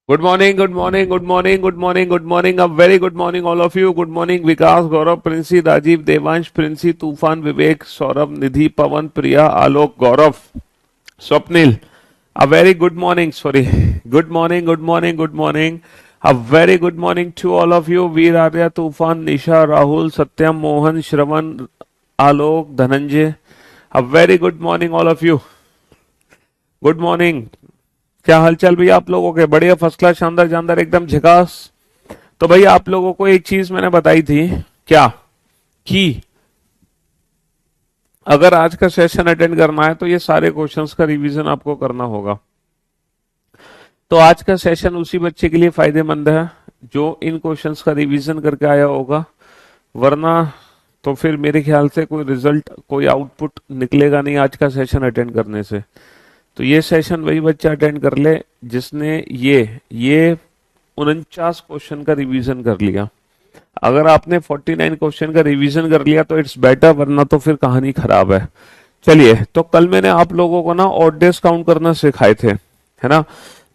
Good morning, good morning, good morning, good morning, good morning. A very good morning, all of you. Good morning, Vikas, Gaurav, Princey, Rajiv, Devansh, Princey, Tufan, Vivek, Saurabh, Nidhi, Pawan, Priya, Alok, Gaurav, Swapnil. A very good morning, sorry. Good morning, good morning, good morning. A very good morning to all of you. Veer Arya, Tufan, Nisha, Rahul, Satyam, Mohan, Shravan, Alok, Dhananjay. A very good morning, all of you. Good morning. क्या हालचाल भैया आप लोगों के? बढ़िया, first class, शानदार जानदार, एकदम झकास। तो भैया आप लोगों को एक चीज मैंने बताई थी, क्या कि अगर आज का सेशन अटेंड करना है तो ये सारे क्वेश्चंस का रिवीजन आपको करना होगा। तो आज का सेशन उसी बच्चे के लिए फायदेमंद है जो इन क्वेश्चंस का रिवीजन करके आया होगा, वरना तो फिर मेरे ख्याल से कोई रिजल्ट, कोई आउटपुट निकलेगा नहीं आज का सेशन अटेंड करने से। तो ये सेशन वही बच्चा अटेंड कर ले जिसने ये 49 क्वेश्चन का रिवीजन कर लिया। अगर आपने 49 क्वेश्चन का रिवीजन कर लिया तो इट्स बेटर, वरना तो फिर कहानी खराब है। चलिए, तो कल मैंने आप लोगों को ना ऑड डेज काउंट करना सिखाए थे, है ना।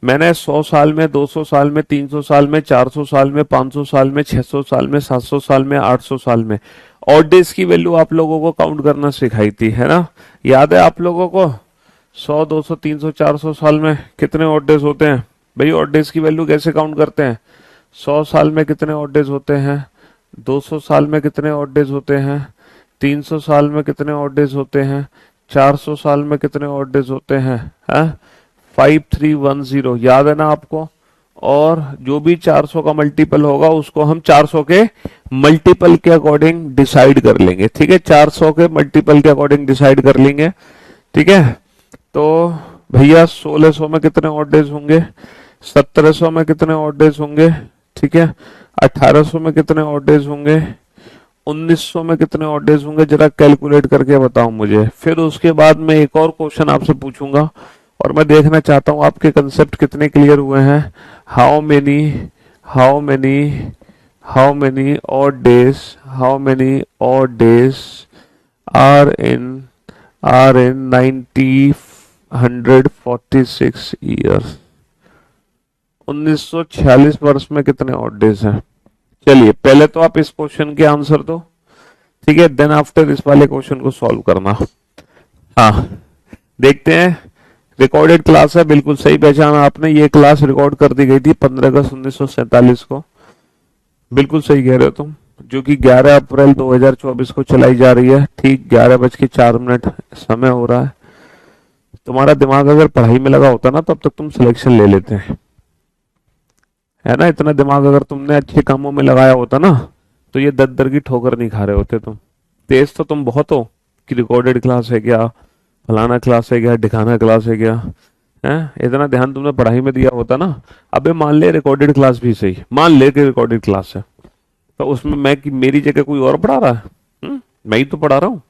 मैंने 100 साल में, 200 साल में, 300 साल में, 400 साल में, 500 साल में, 600 साल में, 700 साल में, 800 साल में ऑड डेज की वैल्यू आप लोगों को काउंट करना सिखाई थी, है ना। याद है आप लोगों को? 100, 200, 300, 400 साल में कितने ऑड डेज होते हैं भाई? ऑड डेज की वैल्यू कैसे काउंट करते हैं? 100 साल में कितने ऑड डेज होते हैं? 200 साल में कितने ऑड डेज होते हैं? 300 साल में कितने ऑड डेज होते हैं? 400 साल में कितने ऑड डेज होते हैं? 5310, याद है ना आपको? और जो भी 400 का मल्टीपल होगा उसको हम 400 के मल्टीपल के अकॉर्डिंग डिसाइड कर लेंगे, ठीक है। 400 के मल्टीपल के अकॉर्डिंग डिसाइड कर लेंगे, ठीक है। तो भैया 1600 में कितने ऑड डेज होंगे? 1700 में कितने ऑड डेज होंगे? ठीक है। 1800 में कितने ऑड डेज होंगे? 1900 में कितने ऑड डेज होंगे? जरा कैलकुलेट करके बताओ मुझे। फिर उसके बाद मैं एक और क्वेश्चन आपसे पूछूंगा और मैं देखना चाहता हूं आपके कंसेप्ट कितने क्लियर हुए हैं। How many how many how many odd days how many odd days are in in 146 years. 1946 वर्ष में कितने ऑड डेज हैं? चलिए, पहले तो आप इस क्वेश्चन के आंसर दो, ठीक है, देन आफ्टर इस वाले क्वेश्चन को सॉल्व करना। हाँ, देखते हैं। रिकॉर्डेड क्लास है, बिल्कुल सही पहचाना आपने। ये क्लास रिकॉर्ड कर दी गई थी 15 अगस्त 1947 को, बिल्कुल सही कह रहे हो तुम, जो कि 11 अप्रैल 2024 को चलाई जा रही है। ठीक 11:04 समय हो रहा है। तुम्हारा दिमाग अगर पढ़ाई में लगा होता ना तब तक तुम सिलेक्शन ले लेते हैं, है ना। इतना दिमाग अगर तुमने अच्छे कामों में लगाया होता ना तो ये दर की ठोकर नहीं खा रहे होते तुम। तेज तो तुम बहुत हो कि रिकॉर्डेड क्लास है क्या, फलाना क्लास है क्या, ढिकाना क्लास है क्या, है। इतना ध्यान तुमने पढ़ाई में दिया होता ना। अबे मान ले रिकॉर्डेड क्लास भी सही, मान ले कि रिकॉर्डेड क्लास है, तो उसमें मैं कि मेरी जगह कोई और पढ़ा रहा है? मैं ही तो पढ़ा रहा हूँ।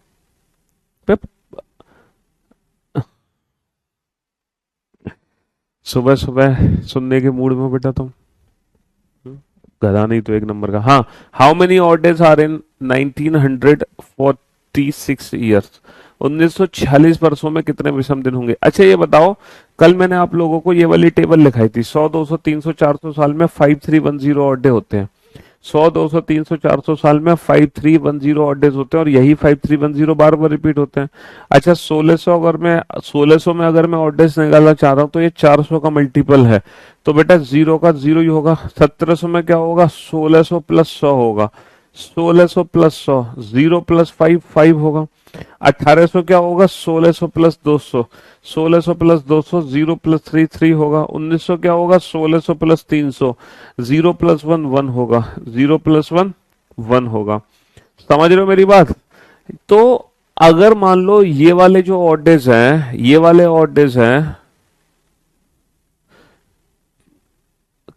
सुबह सुबह सुनने के मूड में बेटा तुम, गधा नहीं तो एक नंबर का। हाँ, how many odd days are in 1946 years? 1946 वर्षों में कितने विषम दिन होंगे? अच्छा ये बताओ, कल मैंने आप लोगों को ये वाली टेबल लिखाई थी। 100, 200, 300, 400 साल में 5310 ऑड डे होते हैं। 100, 200, 300, 400 साल में 5310 ऑड डेज होते हैं और यही 5310 बार बार रिपीट होते हैं। अच्छा, 1600 में अगर मैं ऑड डेज निकालना चाह रहा हूँ तो ये 400 का मल्टीपल है, तो बेटा जीरो का जीरो ही होगा। 1700 में क्या होगा? 1600 प्लस 100 होगा। 1600 प्लस 100, 0 प्लस 5 5 होगा। 1800 क्या होगा? 1600 प्लस 200, 1600 प्लस 200, 0 प्लस 3 3 होगा। 1900 क्या होगा? 1600 प्लस 300, 0 प्लस 1 1 होगा, 0 प्लस 1 1 होगा। समझ रहे हो मेरी बात? तो अगर मान लो ये वाले जो ऑड डेज हैं, ये वाले ऑड डेज हैं,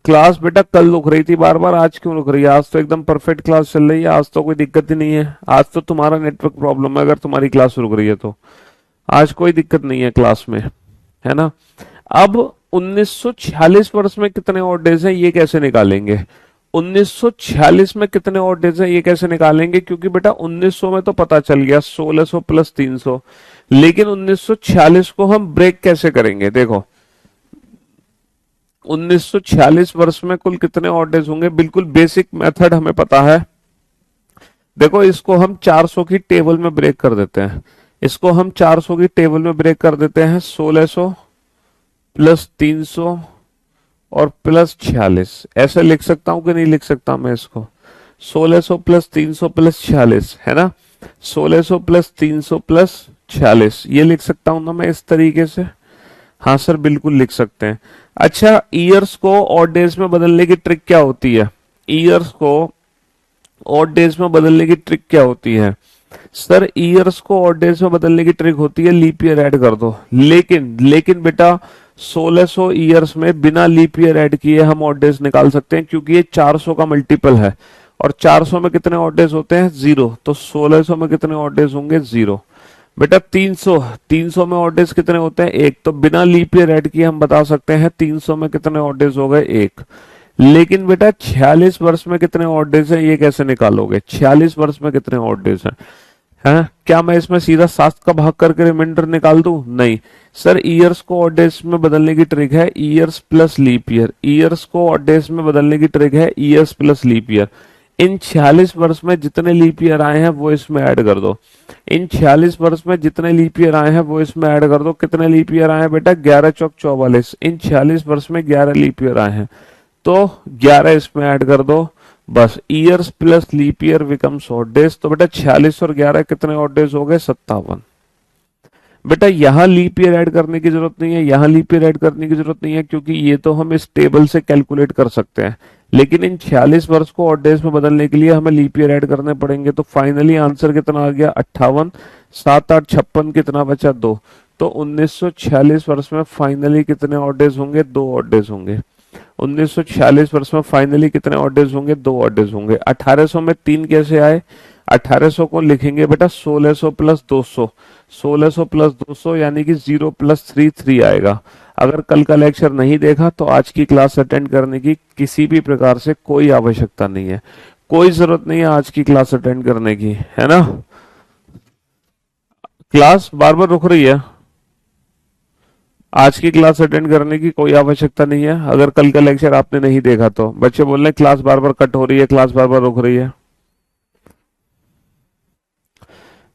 क्लास बेटा कल रुक रही थी बार बार, आज क्यों रुक रही है? आज तो एकदम परफेक्ट क्लास चल रही है, आज तो कोई दिक्कत ही नहीं है। आज तो तुम्हारा नेटवर्क प्रॉब्लम है अगर तुम्हारी क्लास रुक रही है तो। आज कोई दिक्कत नहीं है क्लास में, है ना। अब 1946 वर्ष में कितने ऑड डेज हैं ये कैसे निकालेंगे? 1946 में कितने ऑड डेज हैं ये कैसे निकालेंगे? क्योंकि बेटा 1900 में तो पता चल गया 1600 प्लस 300, लेकिन 1946 को हम ब्रेक कैसे करेंगे? देखो, 1946 वर्ष में कुल कितने ऑड डेज होंगे? बिल्कुल बेसिक मेथड हमें पता है। देखो इसको हम 400 की टेबल में ब्रेक कर देते हैं। इसको हम 400 की टेबल में ब्रेक कर देते हैं। 1600 प्लस 300 और प्लस 46, ऐसे लिख सकता हूं कि नहीं लिख सकता मैं इसको? 1600 प्लस 300 प्लस 46 है ना, 1600 प्लस 300 प्लस 46, ये लिख सकता हूं ना मैं इस तरीके से? हाँ सर बिल्कुल लिख सकते हैं। अच्छा, ईयर्स को ऑड डेज में बदलने की ट्रिक क्या होती है? ईयर्स को ऑड डेज में बदलने की ट्रिक क्या होती है? सर ईयर्स को ऑड डेज में बदलने की ट्रिक होती है लीप ईयर ऐड कर दो। लेकिन लेकिन बेटा 1600 ईयर्स में बिना लीप ईयर ऐड किए हम ऑड डेज निकाल सकते हैं, क्योंकि ये 400 का मल्टीपल है। और 400 में कितने ऑड डेज होते हैं? 0। तो 1600 में कितने ऑड डेज होंगे? 0। बेटा 300, 300 में ऑड डेज कितने होते हैं? 1। तो बिना लीप ईयर ऐड किए हम बता सकते हैं 300 में कितने ऑड डेज हो गए? 1। लेकिन बेटा 46 वर्ष में कितने ऑड डेज है, ये कैसे निकालोगे? 46 वर्ष में कितने ऑड डेज है? क्या मैं इसमें सीधा 7 का भाग करके रिमाइंडर निकाल दूं? नहीं सर, ईयर्स को ऑड डेज में बदलने की ट्रिक है years plus leap year. Years को ऑड डेज में बदलने की ट्रिक है ईयर्स प्लस लीप ईयर। इन 46 वर्ष में जितने लीप ईयर आए हैं वो इसमें ऐड कर दो। इन 46 वर्ष में जितने लीप ईयर आए हैं वो इसमें ऐड कर दो। कितने लीप ईयर आए हैं बेटा? 11 चौक 44। इन 46 वर्ष में 11 लीप ईयर आए हैं, तो 11 इसमें ऐड कर दो। बस years plus leap year becomes odd days. तो बेटा 46 और 11 कितने ऑड डेज हो गए? 57। बेटा यहाँ लीप ईयर ऐड करने की जरूरत नहीं है, यहाँ लीप ईयर ऐड करने की जरूरत नहीं है, क्योंकि ये तो हम इस टेबल से कैलकुलेट कर सकते हैं। लेकिन इन 46 वर्ष को ऑड डेज में बदलने के लिए हमें लीप ईयर ऐड करने पड़ेंगे। तो फाइनली आंसर कितना आ गया? 58। 7 8 56, कितना बचा? 2। तो 1946 वर्ष में फाइनली कितने ऑड डेज होंगे? 2 ऑड डेज होंगे। 1946 वर्ष में फाइनली कितने ऑड डेज होंगे? 2 ऑड डेज होंगे। 1800 में 3 कैसे आए? 1800 को लिखेंगे बेटा 1600 प्लस 200। 1600 प्लस 200 यानी कि 0 प्लस 3 3 आएगा। अगर कल का लेक्चर नहीं देखा तो आज की क्लास अटेंड करने की किसी भी प्रकार से कोई आवश्यकता नहीं है, कोई जरूरत नहीं है आज की क्लास अटेंड करने की, है ना? क्लास बार बार रुक रही है, आज की क्लास अटेंड करने की कोई आवश्यकता नहीं है अगर कल का लेक्चर आपने नहीं देखा तो। बच्चे बोल रहे हैं क्लास बार बार कट हो रही है, क्लास बार बार रुक रही है।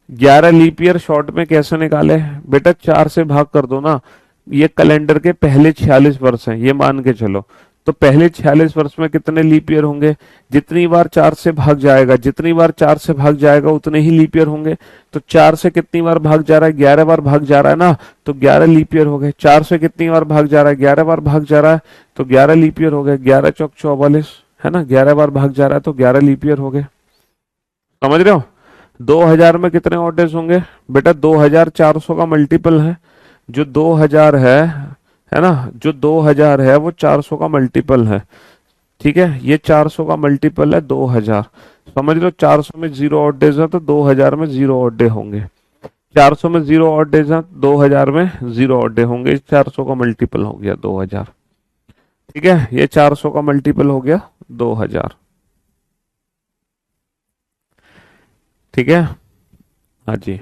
11 लीप ईयर शॉर्ट में कैसे निकाले? बेटा 4 से भाग कर दो ना। ये कैलेंडर के पहले 46 वर्ष हैं, ये मान के चलो। तो पहले 46 वर्ष में कितने लीप ईयर होंगे? जितनी बार 4 से भाग जाएगा, जितनी बार 4 से भाग जाएगा उतने ही लीप ईयर होंगे। तो 4 से कितनी बार भाग जा रहा है? 11 बार भाग जा रहा है ना, तो 11 लीप ईयर हो गए। 4 से कितनी बार भाग जा रहा है? 11 बार भाग जा रहा है, तो 11 लीप ईयर हो गए। 11 चौक 44, है ना, 11 बार भाग जा रहा है तो 11 लीप ईयर हो गए। समझ रहे हो? 2000 में कितने ऑड डेज होंगे? बेटा 2000 400 का मल्टीपल है। जो 2000 है ना, जो 2000 है वो 400 का मल्टीपल है। ठीक है, ये 400 का मल्टीपल है 2000। समझ लो 400 में 0 ऑड डेज है तो 2000 में 0 ऑड डे होंगे। 400 में 0 ऑड डेज है, 2000 में 0 ऑड डे होंगे। 400 का मल्टीपल हो गया 2000। ठीक है, ये 400 का मल्टीपल हो गया 2000। ठीक है, हाँ जी।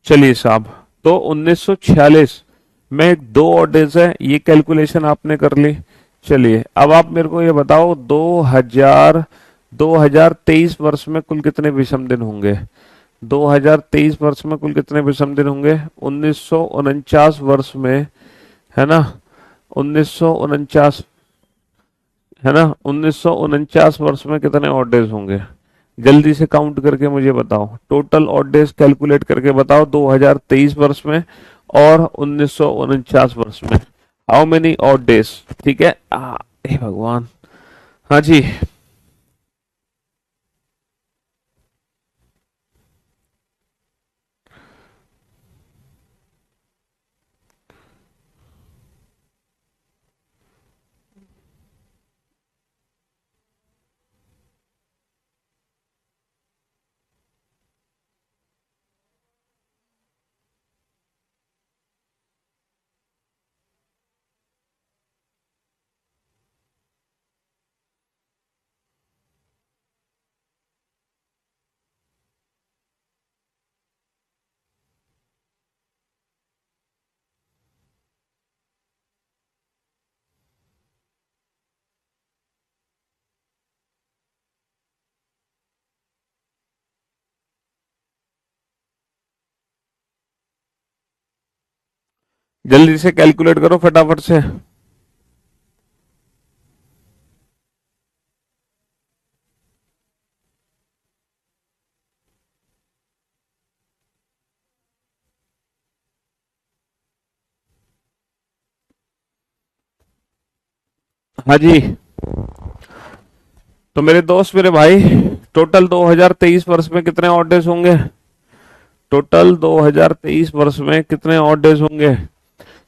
चलिए साहब, तो 1946 में 2 ऑड डेज है, ये कैलकुलेशन आपने कर ली। चलिए अब आप मेरे को ये बताओ 2023 वर्ष में कुल कितने विषम दिन होंगे? 2023 वर्ष में कुल कितने विषम दिन होंगे? 1949 वर्ष में, है ना, 1949, है ना, 1949 वर्ष में कितने ऑड डेज होंगे? जल्दी से काउंट करके मुझे बताओ, टोटल ऑड डेज कैलकुलेट करके बताओ 2023 वर्ष में और 1949 वर्ष में। How many odd days? ठीक है, हे भगवान। हाँ जी। जल्दी से कैलकुलेट करो फटाफट से। हाँ जी। तो मेरे दोस्त, मेरे भाई, टोटल 2023 वर्ष में कितने ऑड डेज होंगे? टोटल 2023 वर्ष में कितने ऑड डेज होंगे?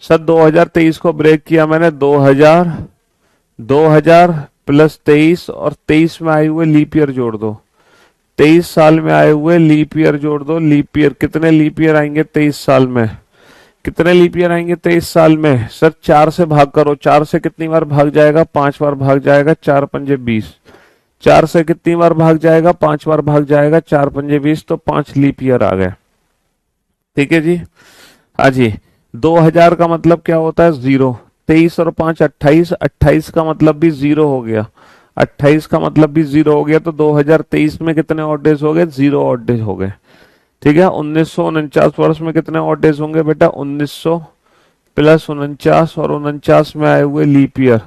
सर 2023 को ब्रेक किया मैंने 2000 प्लस 23 और 23 में आए हुए लीप ईयर जोड़ दो। 23 साल में आए हुए लीप ईयर जोड़ दो। लीप ईयर कितने लीप ईयर आएंगे 23 साल में? कितने लीप ईयर आएंगे 23 साल में? सर 4 से भाग करो। 4 से कितनी बार भाग जाएगा? 5 बार भाग जाएगा। 4 पंजे 20। 4 से कितनी बार भाग जाएगा? 5 बार भाग जाएगा। 4 पंजे 20, तो 5 लीप ईयर आ गए। ठीक है जी। हाँ जी। 2000 का मतलब क्या होता है? जीरो। 23 और 5 28। 28 का मतलब भी जीरो हो गया। 28 का मतलब भी जीरो हो गया। तो 2023 में कितने ऑड डेज हो गए? जीरो ऑड डेज हो गए। ठीक है। 1949 वर्ष में कितने ऑड डेज होंगे बेटा? 1900 प्लस 49 और 49 में आए हुए लीप ईयर।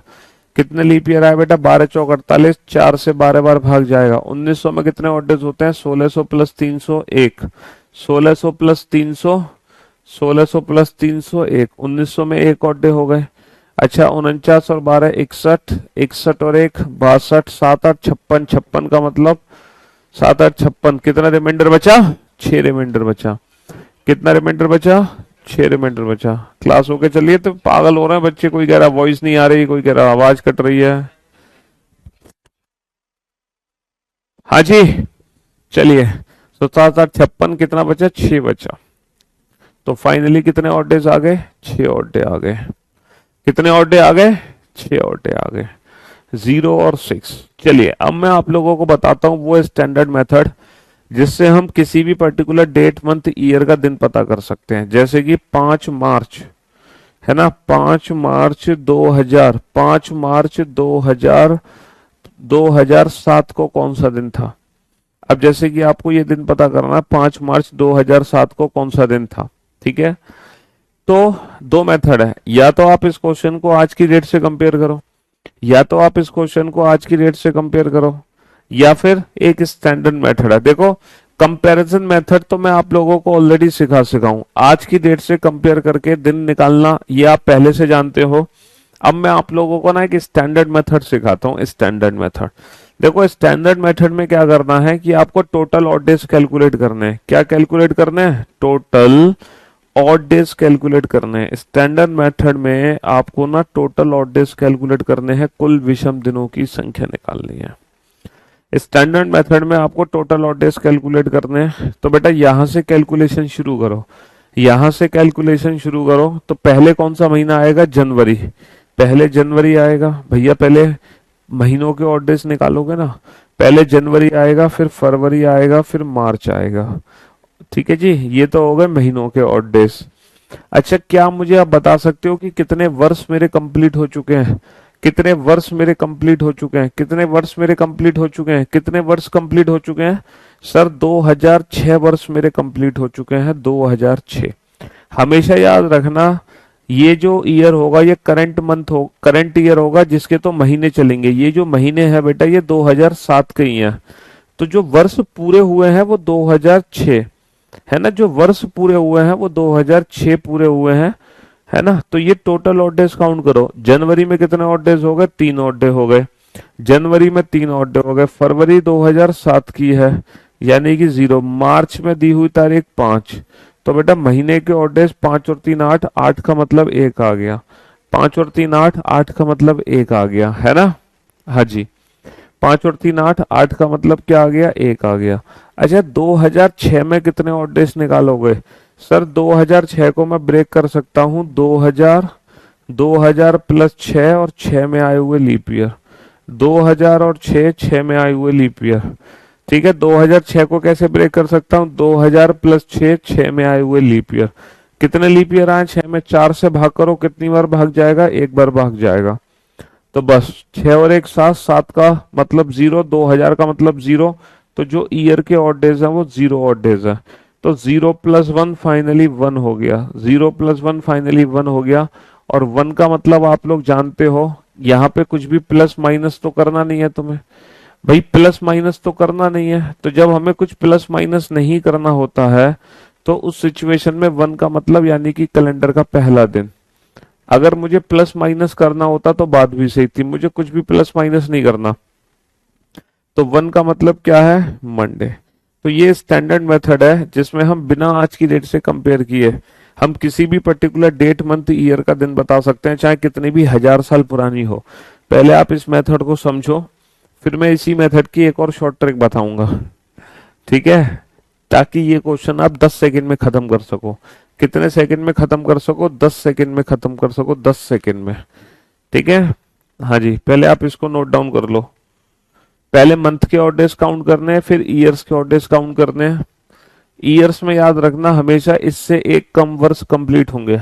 कितने लीप ईयर आए बेटा? 12 चौक 48। 4 से 12 बार भाग जाएगा। 1900 में कितने ऑड डेज होते हैं? 1600 प्लस 300 1। 1600 plus 300, 1600 plus 300 1। 1900 में एक ऑड डे हो गए। अच्छा, 49 और 12 61। 61 और 1 62। 7 8 56। 56 का मतलब 7 8 56। कितना रिमाइंडर बचा? 6 रिमाइंडर बचा। कितना रिमाइंडर बचा? 6 रिमाइंडर बचा। क्लास होके चलिए। तो पागल हो रहे हैं बच्चे। कोई कह रहा वॉइस नहीं आ रही, कोई कह रहा आवाज कट रही है। हाँ जी। चलिए। तो 7 8 56, कितना बचा? 6 बचा। तो फाइनली कितने ऑड डेज आ गए? 6 ऑड डे आ गए। कितने ऑड डे आ गए? 6 ऑड डे आ गए। 0 और 6। चलिए, अब मैं आप लोगों को बताता हूँ वो स्टैंडर्ड मेथड जिससे हम किसी भी पर्टिकुलर डेट मंथ ईयर का दिन पता कर सकते हैं। जैसे कि 5 मार्च है ना, 5 मार्च 2000, 5 मार्च 2000, 2007 को कौन सा दिन था? अब जैसे कि आपको ये दिन पता करना है, 5 मार्च 2007 को कौन सा दिन था। ठीक है। तो दो मेथड है। या तो आप इस क्वेश्चन को आज की डेट से कंपेयर करो, या तो आप इस क्वेश्चन को आज की डेट से कंपेयर करो, या फिर एक स्टैंडर्ड मेथड है। देखो, कंपैरिजन मेथड तो मैं आप लोगों को ऑलरेडी सिखाऊं। आज की डेट से कंपेयर करके दिन निकालना ये आप पहले से जानते हो। अब मैं आप लोगों को ना एक स्टैंडर्ड मेथड सिखाता हूँ। स्टैंडर्ड मेथड, देखो स्टैंडर्ड मेथड में क्या करना है कि आपको टोटल ऑड डेज कैलकुलेट करने हैं। क्या कैलकुलेट करने हैं? टोटल ऑड डेज कैलकुलेट करने हैं। स्टैंडर्ड मेथड में आपको ना टोटल ऑड डेज कैलकुलेट करने हैं, कुल विषम दिनों की संख्या निकालनी है। स्टैंडर्ड मेथड में आपको टोटल ऑड डेज कैलकुलेट करने हैं। तो बेटा यहां से कैलकुलेशन शुरू करो। यहां से कैलकुलेशन शुरू करो। तो पहले कौन सा महीना आएगा? जनवरी। पहले जनवरी आएगा भैया। पहले महीनों के ऑड डेज निकालोगे ना। पहले जनवरी आएगा, फिर फरवरी आएगा, फिर मार्च आएगा। ठीक है जी। ये तो हो गए महीनों के ऑड डेज। अच्छा, क्या मुझे आप बता सकते हो कि कितने वर्ष मेरे कंप्लीट हो चुके हैं? कितने वर्ष मेरे कंप्लीट हो चुके हैं? कितने वर्ष मेरे कंप्लीट हो चुके हैं? कितने वर्ष कंप्लीट हो चुके हैं? सर 2006 वर्ष मेरे कंप्लीट हो चुके हैं। 2006। हमेशा याद रखना, ये जो ईयर होगा ये करंट मंथ हो, करंट ईयर होगा जिसके तो महीने चलेंगे। ये जो महीने हैं बेटा ये 2007 के ही हैं। तो जो वर्ष पूरे हुए हैं वो 2006 है ना। जो वर्ष पूरे हुए हैं वो 2006 पूरे हुए हैं, है ना। तो ये टोटल ऑड डेज काउंट करो। जनवरी में कितने ऑड डेज हो गए? 3 ऑड डे हो गए। जनवरी में 3 ऑड डे हो गए। फरवरी 2007 की है, यानी कि 0। मार्च में दी हुई तारीख 5। तो बेटा महीने के ऑड डेज 5 और 3 8, 8 का मतलब 1 आ गया। 5 और 3 8, 8 का मतलब 1 आ गया, है ना। हाँ जी। 5 और 3 8, 8 का मतलब क्या आ गया? 1 आ गया। अच्छा, 2006 में कितने ऑड डेज निकालोगे? सर 2006 को मैं ब्रेक कर सकता हूँ। 2000 प्लस 6 और 6 में आए हुए लीप ईयर। 2000 और 6, 6 में आए हुए लीप ईयर। ठीक है। 2006 को कैसे ब्रेक कर सकता हूँ? 2000 प्लस 6, 6 में आए हुए लीप ईयर। कितने लीप ईयर आए? 6 में। 4 से भाग करो, कितनी बार भाग जाएगा? एक बार भाग जाएगा। तो बस 6 और 1 7, 7 का मतलब 0, 2000 का मतलब 0। तो जो ईयर के ऑड डेज हैं वो 0 ऑड डेज है। तो 0+1 फाइनली 1 हो गया, 0+1 फाइनली 1 हो गया। और 1 का मतलब आप लोग जानते हो, यहाँ पे कुछ भी प्लस माइनस तो करना नहीं है तुम्हें भाई, प्लस माइनस तो करना नहीं है। तो जब हमें कुछ प्लस माइनस नहीं करना होता है तो उस सिचुएशन में 1 का मतलब यानी कि कैलेंडर का पहला दिन। अगर मुझे प्लस माइनस करना होता तो बात भी सही थी, मुझे कुछ भी प्लस माइनस नहीं करना, तो 1 का मतलब क्या है, मंडे। तो ये स्टैंडर्ड मेथड है जिसमें हम बिना आज की डेट से कंपेयर किए हम किसी भी पर्टिकुलर डेट मंथ ईयर का दिन बता सकते हैं, चाहे कितनी भी 1000 साल पुरानी हो। पहले आप इस मेथड को समझो, फिर मैं इसी मेथड की एक और शॉर्ट ट्रिक बताऊंगा, ठीक है, ताकि ये क्वेश्चन आप 10 सेकंड में खत्म कर सको। कितने सेकंड में खत्म कर सको, 10 सेकंड में खत्म कर सको, 10 सेकंड में, ठीक है। हाँ जी, पहले आप इसको नोट डाउन कर लो। पहले मंथ के ऑड डेज काउंट करने हैं, फिर ईयर्स के ऑड डेज काउंट करने हैं। ईयर्स में याद रखना हमेशा इससे एक कम वर्ष कंप्लीट होंगे।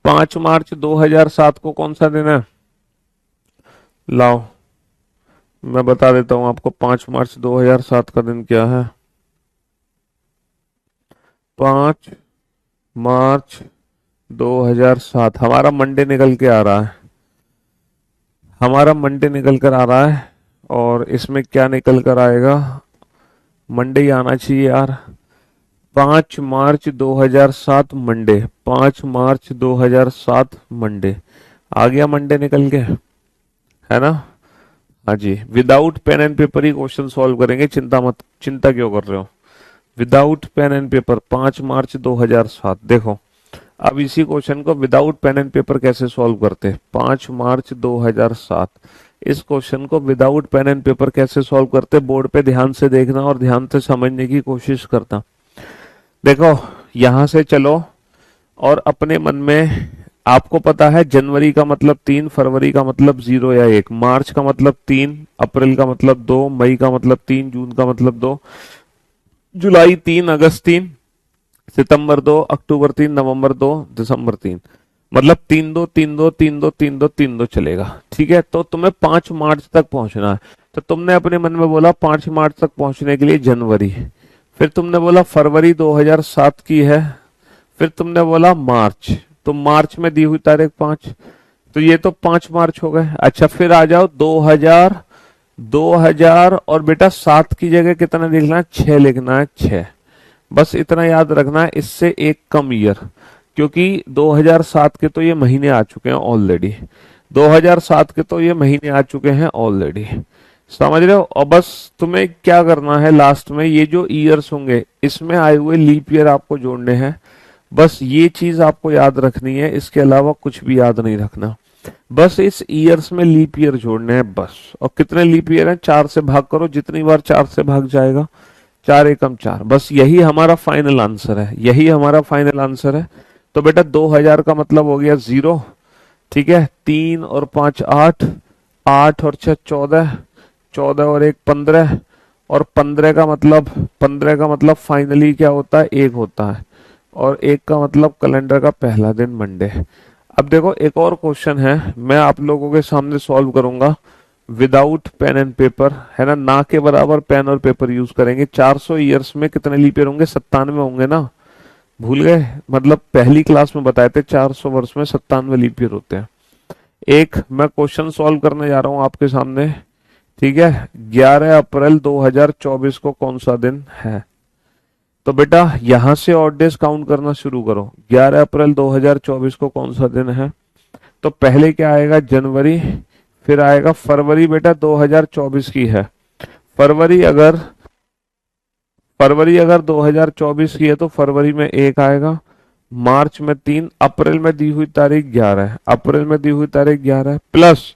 पांच मार्च 2007 को कौन सा दिन है, लाओ मैं बता देता हूं आपको। 5 मार्च 2007 का दिन क्या है, 5 मार्च 2007 हमारा मंडे निकल के आ रहा है, हमारा मंडे निकल कर आ रहा है। और इसमें क्या निकल कर आएगा, मंडे ही आना चाहिए यार। 5 मार्च 2007 मंडे, 5 मार्च 2007 मंडे आ गया, मंडे निकल के, है ना। हाँ जी, विदाउट पेन एंड पेपर ही क्वेश्चन सॉल्व करेंगे, चिंता मत, चिंता क्यों कर रहे हो, without pen and paper. 5 March 2007 देखो, अब इसी क्वेश्चन को विदाउट पेन एंड पेपर कैसे सॉल्व करते हैं। 5 मार्च 2007 इस क्वेश्चन को विदाउट पेन एंड पेपर कैसे सॉल्व करते, बोर्ड पे ध्यान से देखना और ध्यान से समझने की कोशिश करना। देखो यहां से चलो और अपने मन में, आपको पता है जनवरी का मतलब 3, फरवरी का मतलब 0 या 1, मार्च का मतलब 3, अप्रैल का मतलब 2, मई का मतलब 3, जून का मतलब 2, जुलाई 3, अगस्त 3, सितंबर 2, अक्टूबर 3, नवंबर 2, दिसंबर 3, मतलब 3 2 3 2 3 2 3 2 चलेगा, ठीक है। तो तुम्हें 5 मार्च तक पहुंचना है, तो तुमने अपने मन में बोला 5 मार्च तक पहुंचने के लिए जनवरी, फिर तुमने बोला फरवरी 2007 की है, फिर तुमने बोला मार्च, तो मार्च में दी हुई तारीख 5, तो ये तो 5 मार्च हो गए। अच्छा फिर आ जाओ 2000, 2000 और बेटा 7 की जगह कितना लिखना है, 6 लिखना है, 6। बस इतना याद रखना है, इससे एक कम ईयर, क्योंकि 2007 के तो ये महीने आ चुके हैं ऑलरेडी, 2007 के तो ये महीने आ चुके हैं ऑलरेडी, समझ रहे हो। और बस तुम्हें क्या करना है, लास्ट में ये जो ईयर्स होंगे इसमें आए हुए लीप ईयर आपको जोड़ने हैं, बस ये चीज आपको याद रखनी है, इसके अलावा कुछ भी याद नहीं रखना। बस इस ईयर्स में लीप ईयर जोड़ने हैं बस। और कितने लीप ईयर हैं, 4 से भाग करो, जितनी बार 4 से भाग जाएगा, 4 एकम 4, बस यही हमारा फाइनल आंसर है, यही हमारा फाइनल आंसर है। तो बेटा 2000 का मतलब हो गया 0, ठीक है। 3 और 5 8, 8 और 6 14, 14 और 1 15, और 15 का मतलब, 15 का मतलब फाइनली क्या होता है, 1 होता है, और 1 का मतलब कैलेंडर का पहला दिन मंडे। अब देखो एक और क्वेश्चन है, मैं आप लोगों के सामने सॉल्व करूंगा विदाउट पेन एंड पेपर, है ना, ना के बराबर पेन और पेपर यूज करेंगे। 400 ईयर्स में कितने लीप ईयर होंगे, 97 होंगे ना, भूल गए, मतलब पहली क्लास में बताए थे 400 वर्ष में 97 लीप ईयर होते हैं। एक मैं क्वेश्चन सॉल्व करने जा रहा हूं आपके सामने, ठीक है। 11 अप्रैल 2024 को कौन सा दिन है, तो बेटा यहां से ऑड डेज काउंट करना शुरू करो। 11 अप्रैल 2024 को कौन सा दिन है, तो पहले क्या आएगा, जनवरी, फिर आएगा फरवरी, बेटा 2024 की है, फरवरी अगर, फरवरी अगर 2024 की है तो फरवरी में 1 आएगा, मार्च में 3, अप्रैल में दी हुई तारीख 11 है, अप्रैल में दी हुई तारीख 11 है, प्लस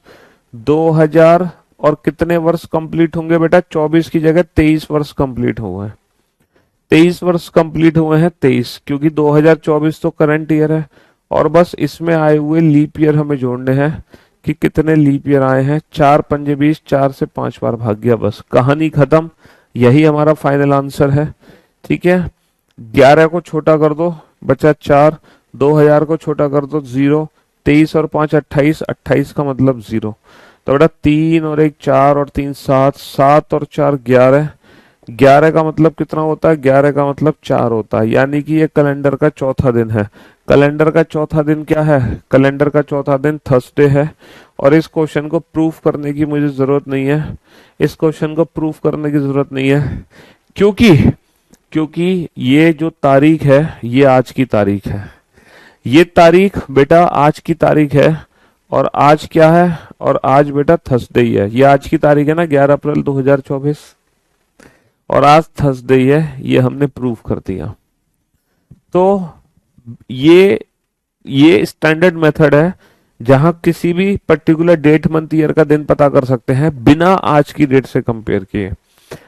2000, और कितने वर्ष कंप्लीट होंगे बेटा, 24 की जगह 23 वर्ष कंप्लीट हुए हैं, 23 वर्ष कंप्लीट हुए हैं, 23, क्योंकि 2024 तो करंट ईयर है। और बस इसमें आए हुए लीप ईयर हमें जोड़ने हैं कि कितने लीप ईयर आए हैं, 4 पंजे 20, 4 से 5 बार भाग गया, बस कहानी खत्म, यही हमारा फाइनल आंसर है, ठीक है। 11 को छोटा कर दो, बचा 4, 2000 को छोटा कर दो 0, 23 और 5 28, 28 का मतलब 0। तो बेटा 3 और 1 4 और 3 7, 7 और 4 11, 11 का मतलब कितना होता है? 11 का मतलब 4 होता है, यानी कि ये कैलेंडर का चौथा दिन है। कैलेंडर का चौथा दिन क्या है? कैलेंडर का चौथा दिन थर्सडे है। और इस क्वेश्चन को प्रूफ करने की मुझे जरूरत नहीं है, इस क्वेश्चन को प्रूफ करने की जरूरत नहीं है, क्योंकि क्योंकि ये जो तारीख है ये आज की तारीख है। ये तारीख बेटा आज की तारीख है। और आज क्या है? और आज बेटा थर्सडे ही है। ये आज की तारीख है ना, 11 अप्रैल 2024, और आज थर्सडे ही है, ये हमने प्रूफ कर दिया। तो ये स्टैंडर्ड मेथड है जहां किसी भी पर्टिकुलर डेट मंथ ईयर का दिन पता कर सकते हैं बिना आज की डेट से कंपेयर किए।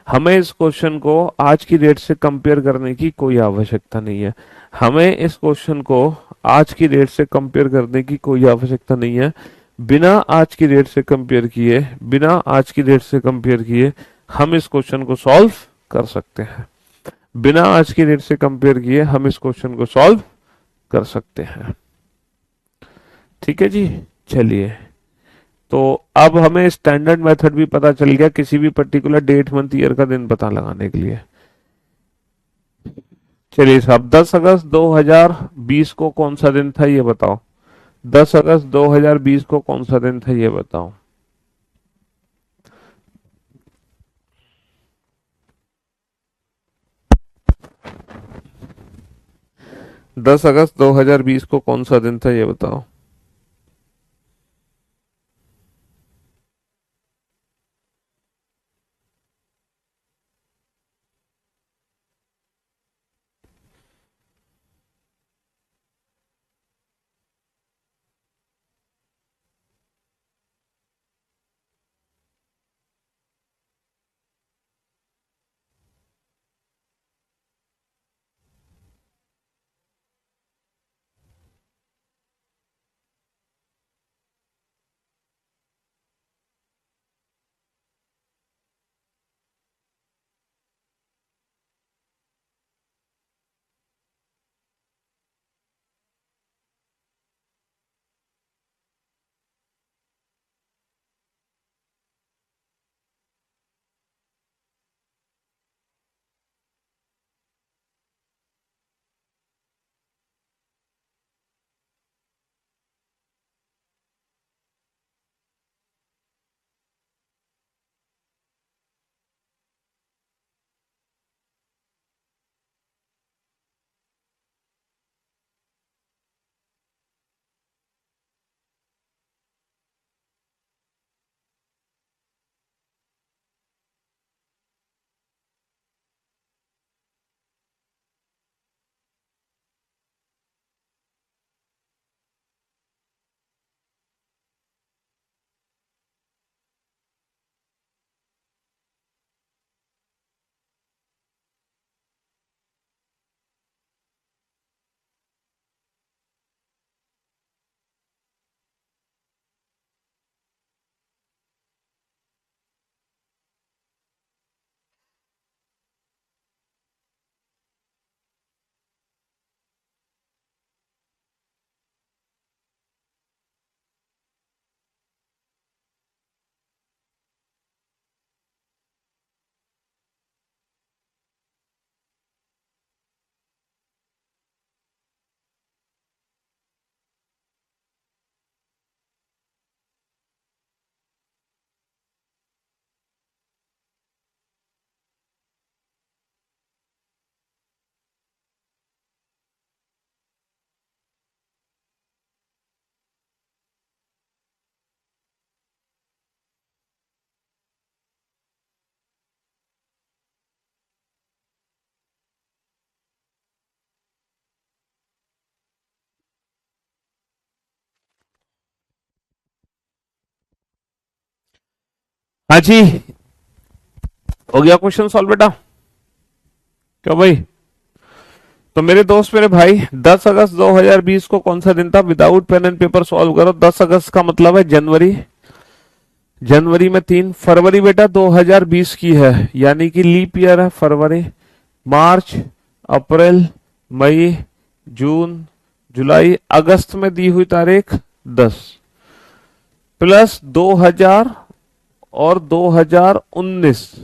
हमें इस क्वेश्चन को आज की डेट से कंपेयर करने की कोई आवश्यकता नहीं है। हमें इस क्वेश्चन को आज की डेट से कंपेयर करने की कोई आवश्यकता नहीं है। बिना आज की डेट से कंपेयर किए, बिना आज की डेट से कंपेयर किए हम इस क्वेश्चन को सॉल्व कर सकते हैं। बिना आज की डेट से कंपेयर किए हम इस क्वेश्चन को सॉल्व कर सकते हैं। ठीक है जी, चलिए। तो अब हमें स्टैंडर्ड मेथड भी पता चल गया किसी भी पर्टिकुलर डेट मंथ ईयर का दिन पता लगाने के लिए। चलिए साहब, 10 अगस्त 2020 को कौन सा दिन था ये बताओ। 10 अगस्त 2020 को कौन सा दिन था ये बताओ। 10 अगस्त 2020 को कौन सा दिन था ये बताओ। हाँ जी, हो गया क्वेश्चन सॉल्व बेटा? क्यों भाई? तो मेरे दोस्त मेरे भाई, 10 अगस्त 2020 को कौन सा दिन था? Without pen and paper solve करो। 10 अगस्त का मतलब है जनवरी, जनवरी में 3, फरवरी बेटा 2020 की है, यानी कि लीप ईयर है फरवरी, मार्च, अप्रैल, मई, जून, जुलाई, अगस्त में दी हुई तारीख 10 प्लस 2000 और 2019,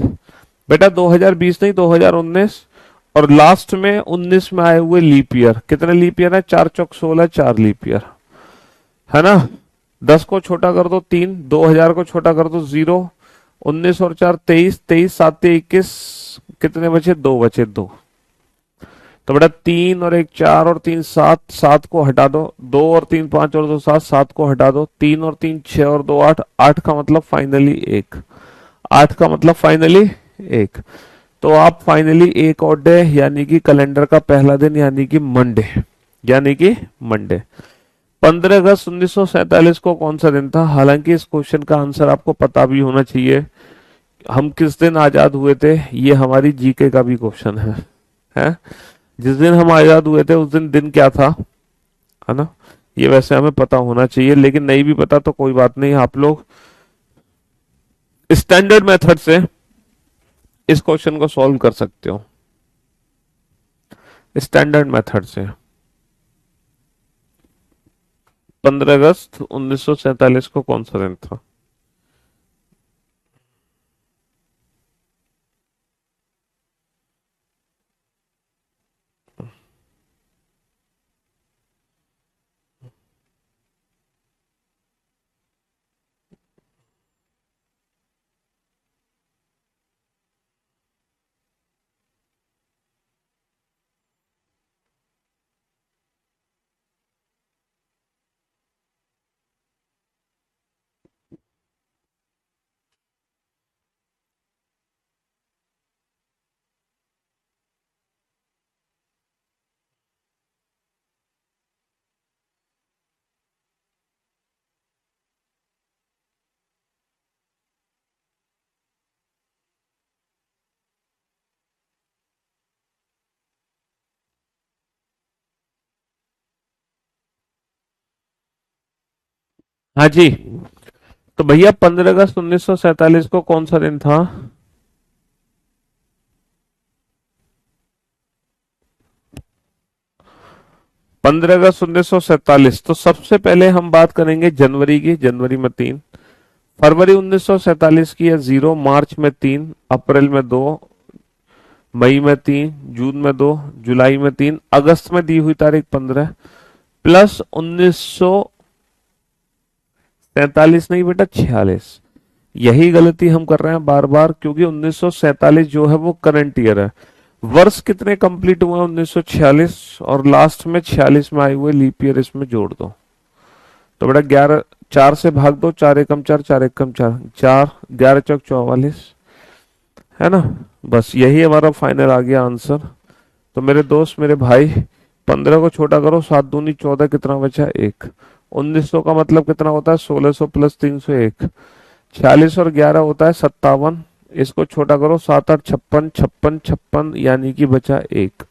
बेटा 2020 नहीं 2019, और लास्ट में 19 में आए हुए लीप ईयर। कितने लीप ईयर है? 4 चौक 16, 4 लीप ईयर है ना। 10 को छोटा कर दो 3, 2000 को छोटा कर दो 0, 19 और 4 23, 23 7 21, कितने बचे? 2 बचे, 2। तो बेटा 3 और 1 4 और 3 7, 7 को हटा दो, 2 और 3 5 और 2 7, 7 को हटा दो, 3 और 3 6 और 2 8, 8 का मतलब फाइनली 1, 8 का मतलब फाइनली 1। तो आप फाइनली एक और डे यानी कि कैलेंडर का पहला दिन यानी कि मंडे, यानी कि मंडे 15 अगस्त 1947 को कौन सा दिन था? हालांकि इस क्वेश्चन का आंसर आपको पता भी होना चाहिए। हम किस दिन आजाद हुए थे, ये हमारी जीके का भी क्वेश्चन है? जिस दिन हम आजाद हुए थे उस दिन क्या था, है ना। ये वैसे हमें पता होना चाहिए, लेकिन नहीं भी पता तो कोई बात नहीं, आप लोग स्टैंडर्ड मेथड से इस क्वेश्चन को सॉल्व कर सकते हो, स्टैंडर्ड मेथड से। 15 अगस्त 1947 को कौन सा दिन था? हाँ जी, तो भैया 15 अगस्त 1947 को कौन सा दिन था? 15 अगस्त 1947, तो सबसे पहले हम बात करेंगे जनवरी की, जनवरी में 3, फरवरी 1947 की है 0, मार्च में 3, अप्रैल में 2, मई में 3, जून में 2, जुलाई में 3, अगस्त में दी हुई तारीख 15 प्लस 1947 नहीं बेटा 46। यही गलती हम कर रहे हैं बार बार, क्योंकि 1947 जो है वो करंट ईयर है। वर्ष कितने कंप्लीट हुए? 1946, और लास्ट में 46 में आए हुए लीप ईयर इसमें जोड़ दो। तो बेटा 11, 4 से भाग दो, 4 एकम 4, 4 एकम 4, 4 11 चौक 44, है ना। बस यही हमारा फाइनल आ गया आंसर। तो मेरे दोस्त, मेरे भाई, 15 को छोटा करो, 7 दूनी 14, कितना बचा? 1। 1900 का मतलब कितना होता है? 1600 प्लस 301, 46 और 11 होता है 57। इसको छोटा करो, 7 8 56, 56 56, यानी कि बचा 1।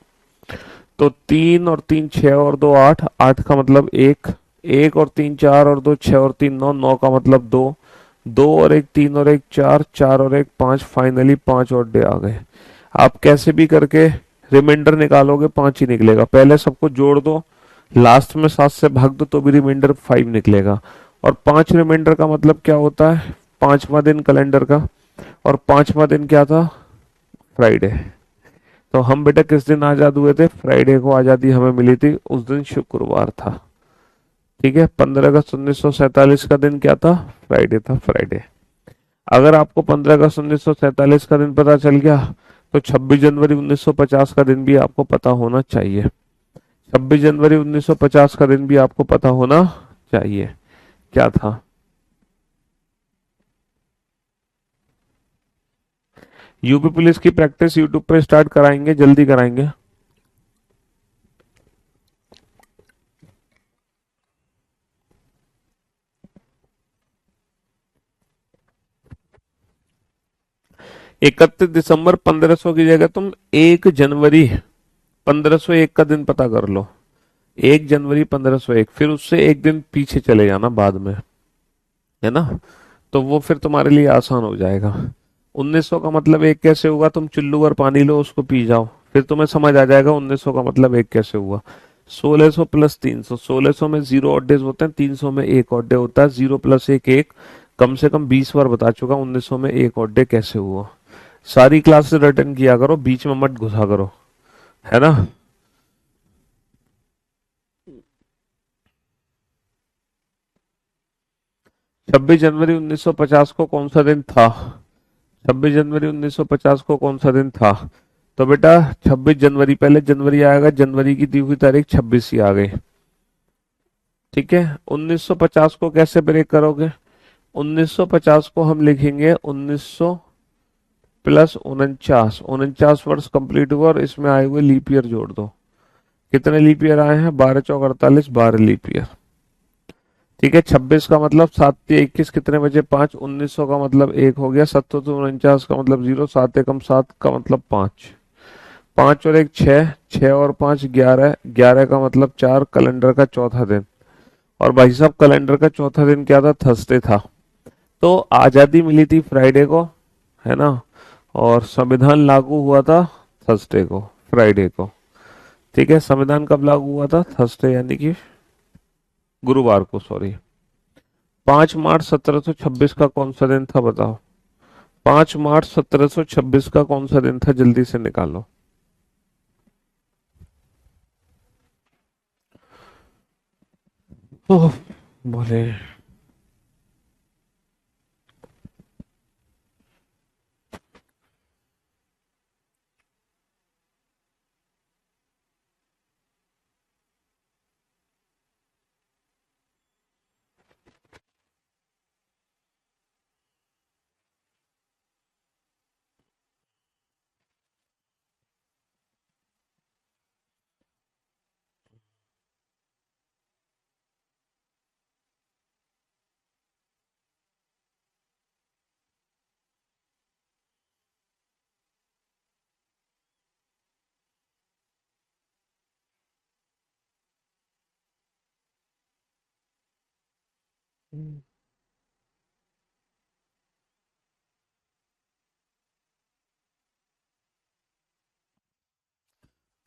तो 3 और 3 6 और 2 8, 8 का मतलब 1, 1 और 3 4 और 2 6 और 3 9, 9 का मतलब 2, 2 और 1 3 और 1 4, 4 और 1 5, फाइनली 5 और डे आ गए। आप कैसे भी करके रिमाइंडर निकालोगे 5 ही निकलेगा। पहले सबको जोड़ दो, लास्ट में 7 से भाग दो तो भी रिमाइंडर 5 निकलेगा। और 5 रिमाइंडर का मतलब क्या होता है? 5वां दिन कैलेंडर का, और 5वां दिन क्या था? फ्राइडे। तो हम बेटा किस दिन आजाद हुए थे? फ्राइडे को आजादी हमें मिली थी, उस दिन शुक्रवार था। ठीक है, 15 अगस्त 1947 का दिन क्या था? फ्राइडे था, फ्राइडे। अगर आपको 15 अगस्त 1947 का दिन पता चल गया तो 26 जनवरी 1950 का दिन भी आपको पता होना चाहिए। 26 जनवरी 1950 का दिन भी आपको पता होना चाहिए। क्या था? यूपी पुलिस की प्रैक्टिस यूट्यूब पे स्टार्ट कराएंगे, जल्दी कराएंगे। 31 दिसंबर 1500 की जगह तुम 1 जनवरी 1501 का दिन पता कर लो। 1 जनवरी 1501, फिर उससे एक दिन पीछे चले जाना बाद में, है ना। तो वो फिर तुम्हारे लिए आसान हो जाएगा। 1900 का मतलब एक कैसे हुआ? तुम चुल्लू और पानी लो, उसको पी जाओ, फिर तुम्हें समझ आ जाएगा 1900 का मतलब एक कैसे हुआ। 1600 प्लस 300, 1600 में 0 ऑड डेज होते हैं, 300 में एक ऑड डे होता है, 0 प्लस एक एक, कम से कम 20 बार बता चुका 1900 में एक ऑड डे कैसे हुआ। सारी क्लासेस रिटर्न किया करो, बीच में मत घुसा करो, है ना। 26 जनवरी 1950 को कौन सा दिन था? 26 जनवरी 1950 को कौन सा दिन था? तो बेटा 26 जनवरी, पहले जनवरी आएगा, जनवरी की दी हुई तारीख 26 ही आ गई। ठीक है, 1950 को कैसे ब्रेक करोगे? 1950 को हम लिखेंगे 1900 प्लस 49, 49 वर्ष कंप्लीट हुआ और इसमें आए हुए लीप ईयर जोड़ दो। कितने लीप ईयर आए हैं? 12 चौक 48, 12 लीप ईयर। ठीक है, 26 का मतलब 7 × 21 कितने बजे? 5। 1900 का मतलब 1 हो गया, 749 का मतलब 0, 7 एकम 7 का मतलब 5, 5 और 1 6, 6 और 5 11, 11 का मतलब 4, कैलेंडर का चौथा दिन। और भाई साहब कैलेंडर का चौथा दिन क्या था? थर्सडे था। तो आजादी मिली थी फ्राइडे को, है ना, और संविधान लागू हुआ था थर्सडे को, फ्राइडे को। ठीक है, संविधान कब लागू हुआ था? थर्सडे यानी कि गुरुवार को, सॉरी। 5 मार्च 1726 का कौन सा दिन था बताओ? 5 मार्च 1726 का कौन सा दिन था? जल्दी से निकालो। ओह, बोले।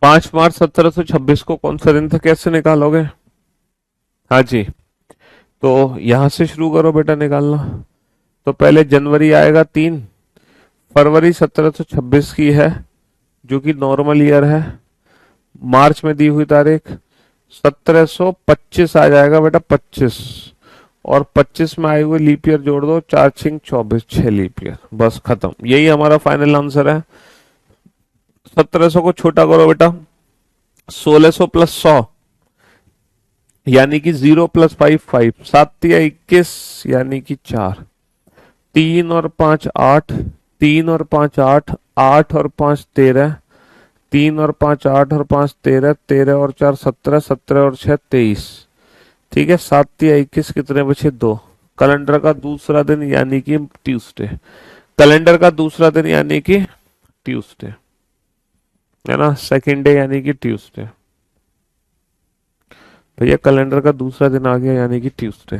5 मार्च 1726 को कौन सा दिन था? कैसे निकालोगे? हाँ जी, तो यहां से शुरू करो बेटा निकालना। तो पहले जनवरी आएगा 3, फरवरी 1726 की है जो कि नॉर्मल ईयर है, मार्च में दी हुई तारीख 1725 आ जाएगा बेटा, 25, और 25 में आए हुए लीप ईयर जोड़ दो, 4 छिंग 24, 6 लीप ईयर, बस खत्म। यही हमारा फाइनल आंसर है। 1700 को छोटा करो बेटा, 1600 प्लस 100 यानी कि 0 प्लस 5 5, 7×21 यानी कि 4, 3 और 5 8, 3 और 5 8, 8 और 5 13, 3 और 5 8 और 5 13, 13 और 4 17, 17 और 6 23। ठीक है, 7×21 कितने बचे? 2। कैलेंडर का दूसरा दिन यानी कि ट्यूसडे, कैलेंडर का दूसरा दिन यानी कि ट्यूसडे, है ना, सेकंड डे यानी कि ट्यूसडे। भैया कैलेंडर का दूसरा दिन आ गया यानी कि ट्यूसडे।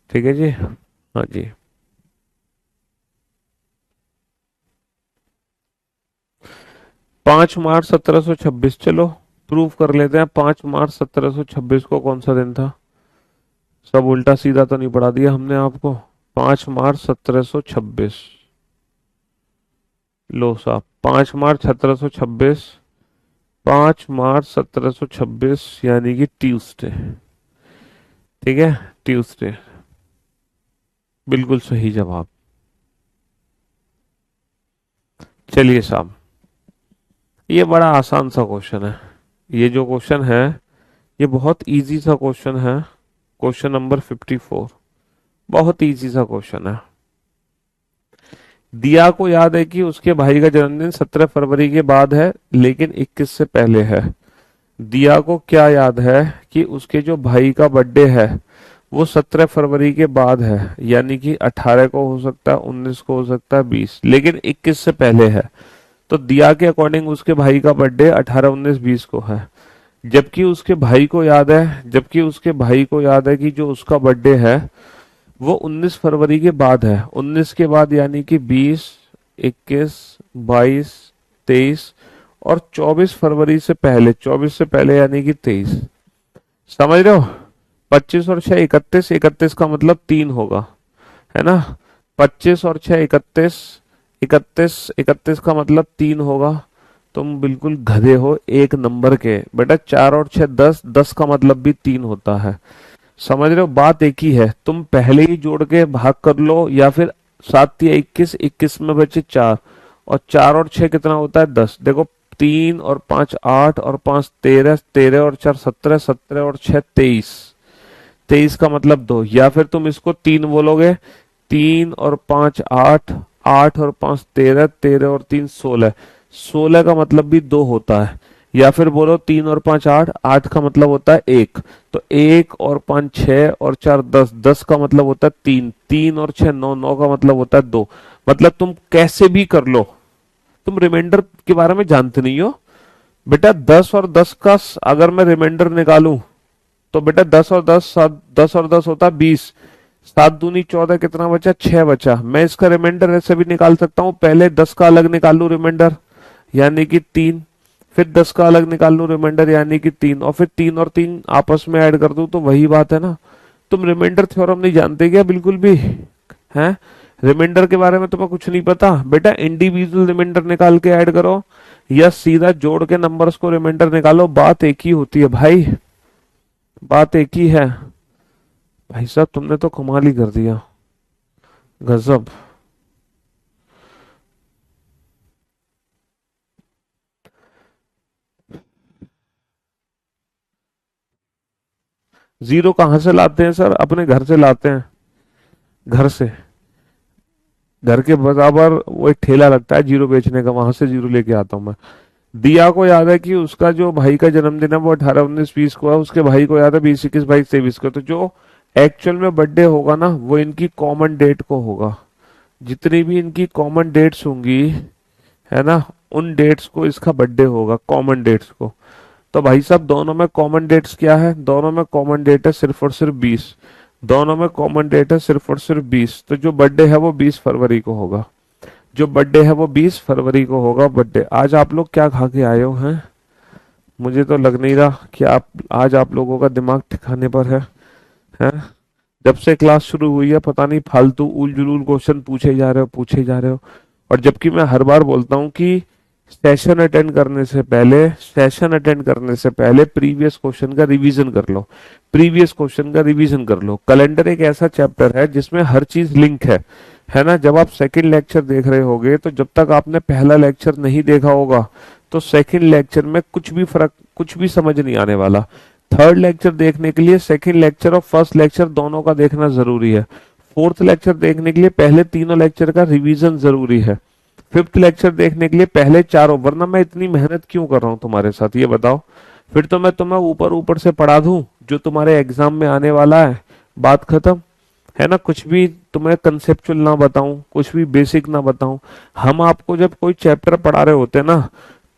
ठीक है जी, हाँ जी। 5 मार्च 1726, चलो प्रूफ कर लेते हैं। 5 मार्च 1726 को कौन सा दिन था? सब उल्टा सीधा तो नहीं पढ़ा दिया हमने आपको? 5 मार्च 1726, लो साहब, 5 मार्च 1726, 5 मार्च 1726 यानी कि ट्यूसडे। ठीक है, ट्यूसडे बिल्कुल सही जवाब। चलिए साहब, ये बड़ा आसान सा क्वेश्चन है। ये जो क्वेश्चन है ये बहुत इजी सा क्वेश्चन है, क्वेश्चन नंबर 54, बहुत इजी सा क्वेश्चन है। दिया को याद है कि उसके भाई का जन्मदिन 17 फरवरी के बाद है लेकिन 21 से पहले है। दिया को क्या याद है कि उसके जो भाई का बर्थडे है वो 17 फरवरी के बाद है, यानी कि 18 को हो सकता है, 19 को हो सकता है, 20, लेकिन 21 से पहले है। तो दिया के अकॉर्डिंग उसके भाई का बर्थडे 18 19 20 को है, जबकि उसके भाई को याद है, जबकि उसके भाई को याद है कि जो उसका बर्थडे है वो 19 फरवरी के बाद है। 19 के बाद यानी कि 20, 21, 22, 23 और 24 फरवरी से पहले, 24 से पहले यानी कि 23, समझ रहे हो? 25 और 6 31, 31 का मतलब 3 होगा, है ना? 25 और 6 31, 31, 31 का मतलब 3 होगा। तुम बिल्कुल गधे हो एक नंबर के बेटा। 4 और 6 10, 10 का मतलब भी 3 होता है। समझ रहे हो? बात एक ही है, तुम पहले ही जोड़ के भाग कर लो, या फिर 7 या 21, 21 में बचे 4, और 4 और 6 कितना होता है? 10। देखो 3 और 5 8 और 5 13, 13 और 4 17, 17 और 6 23, 23 का मतलब 2, या फिर तुम इसको 3 बोलोगे, 3 और 5 8, 8 और 5 13, 13 और 3 16, 16 का मतलब भी 2 होता है। या फिर बोलो 3 और 5 8, 8 का मतलब होता है 1, तो 1 और 5 6 और 4 10, 10 का मतलब होता है 3, 3 और 6 9, 9 का मतलब होता है 2। मतलब तुम कैसे भी कर लो, तुम रिमाइंडर के बारे में जानते नहीं हो बेटा। 10 और 10 का अगर मैं रिमाइंडर निकालूं तो बेटा 10 और 10 7, 10 और 10 होता है 20, 7 दूनी 14, कितना बचा? 6 बचा। मैं इसका रिमाइंडर ऐसे भी निकाल सकता हूँ, पहले 10 का अलग निकाल लूं रिमाइंडर यानी कि 3, फिर 10 का अलग निकाल लूं रिमाइंडर यानी कि 3, और फिर 3 और 3 आपस में ऐड कर दूं, तो वही बात है ना। तुम रिमाइंडर थ्योरम नहीं जानते क्या बिल्कुल भी? हैं? रिमाइंडर के बारे में तुम्हें कुछ नहीं पता बेटा? इंडिविजुअल रिमाइंडर निकाल के ऐड करो, या सीधा जोड़ के नंबर्स को रिमाइंडर निकालो, बात एक ही होती है भाई, बात एक ही है। भाई साहब तुमने तो कमाल ही कर दिया, गजब। जीरो कहाँ से लाते हैं सर? अपने घर से लाते हैं, घर से। घर के बराबर वो एक ठेला लगता है जीरो बेचने का, वहां से जीरो लेके आता हूँ मैं। दिया को याद है कि उसका जो भाई का जन्मदिन है वो 18 19 20 को है, उसके भाई को याद है 20 21 22 23 को। तो जो एक्चुअल में बर्थडे होगा ना वो इनकी कॉमन डेट को होगा। जितनी भी इनकी कॉमन डेट्स होंगी, है ना, उन डेट्स को इसका बर्थडे होगा, कॉमन डेट्स को। तो भाई साहब दोनों में कॉमन डेट्स क्या है? दोनों में कॉमन डेट है सिर्फ और सिर्फ 20। दोनों में कॉमन डेट है सिर्फ और सिर्फ 20, तो जो बर्थडे है वो 20 फरवरी को होगा। जो बर्थडे है वो 20 फरवरी को होगा बर्थडे। आज आप लोग क्या खा के आए हो हैं? मुझे तो लग नहीं रहा कि आप आज आप लोगों का दिमाग ठिकाने पर है, हैं? जब से क्लास शुरू हुई है पता नहीं फालतू उल जुलूल क्वेश्चन पूछे जा रहे हो, पूछे जा रहे हो। और जबकि मैं हर बार बोलता हूँ कि सेशन अटेंड करने से पहले प्रीवियस क्वेश्चन का रिवीजन कर लो, प्रीवियस क्वेश्चन का रिवीजन कर लो। कैलेंडर एक ऐसा चैप्टर है जिसमें हर चीज लिंक है ना? जब आप सेकंड लेक्चर देख रहे होगे तो जब तक आपने पहला लेक्चर नहीं देखा होगा तो सेकंड लेक्चर में कुछ भी फर्क, कुछ भी समझ नहीं आने वाला। थर्ड लेक्चर देखने के लिए सेकंड लेक्चर और फर्स्ट लेक्चर दोनों का देखना जरूरी है। फोर्थ लेक्चर देखने के लिए पहले तीनों लेक्चर का रिवीजन जरूरी है। फिफ्थ लेक्चर देखने के लिए पहले चारों। वरना मैं इतनी मेहनत क्यों कर रहा हूँ तुम्हारे साथ, ये बताओ? फिर तो मैं तुम्हें ऊपर ऊपर से पढ़ा दूं जो तुम्हारे एग्जाम में आने वाला है, बात खत्म, है ना? कुछ भी तुम्हें कंसेप्चुअल ना बताऊं, कुछ भी बेसिक ना बताऊं। हम आपको जब कोई चैप्टर पढ़ा रहे होते हैं ना,